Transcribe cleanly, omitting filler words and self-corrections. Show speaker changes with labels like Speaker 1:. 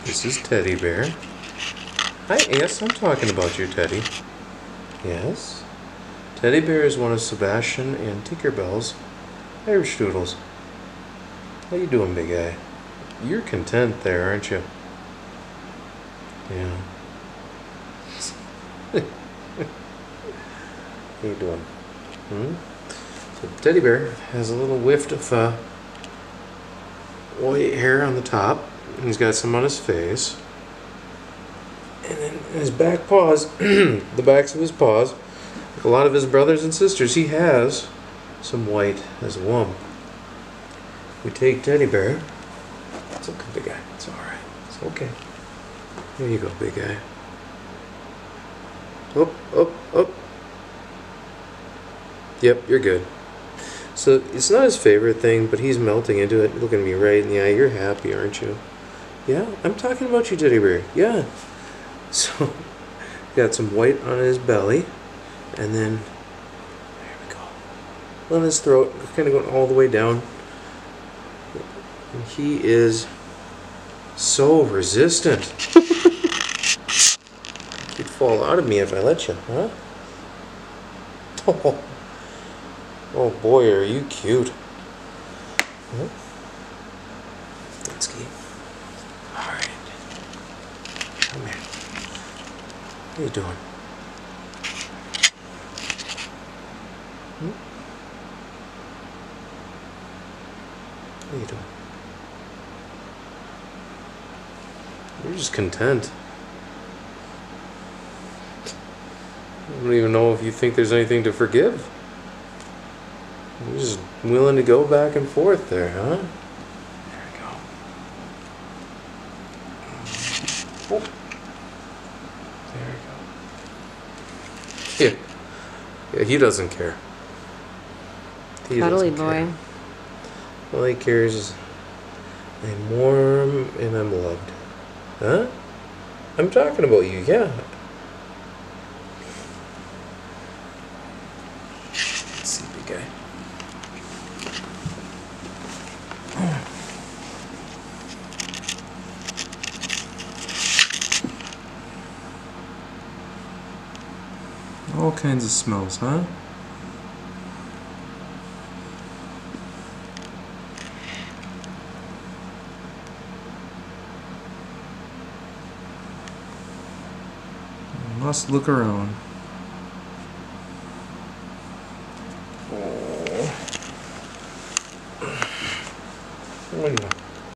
Speaker 1: This is Teddy Bear. Hi, yes, I'm talking about your Teddy. Yes. Teddy Bear is one of Sebastian and Tinkerbell's Irish Doodles. How you doing, big guy? You're content there, aren't you? Yeah. How you doing? So Teddy Bear has a little whiff of white hair on the top. He's got some on his face. And then his back paws, the backs of his paws, like a lot of his brothers and sisters, he has some white as well. We take Teddy Bear. It's okay, big guy. It's alright. It's okay. There you go, big guy. Up, up, up. Yep, you're good. So it's not his favorite thing, but he's melting into it, looking me right in the eye. You're happy, aren't you? Yeah, I'm talking about you, Teddy Bear. Yeah. So, got some white on his belly, and then there we go. On his throat, kind of going all the way down. And he is so resistant. He'd fall out of me if I let you, huh? Oh. Oh boy, are you cute. Huh? Let's keep. Alright. Come here. What are you doing? What are you doing? You're just content. I don't even know if you think there's anything to forgive. You're just willing to go back and forth there, huh? There we go. Oh. There we go. Yeah, he doesn't care.
Speaker 2: Cuddly boy.
Speaker 1: All he cares is I'm warm and I'm loved. Huh? I'm talking about you, yeah. Let's see, big guy. All kinds of smells, huh? Must look around.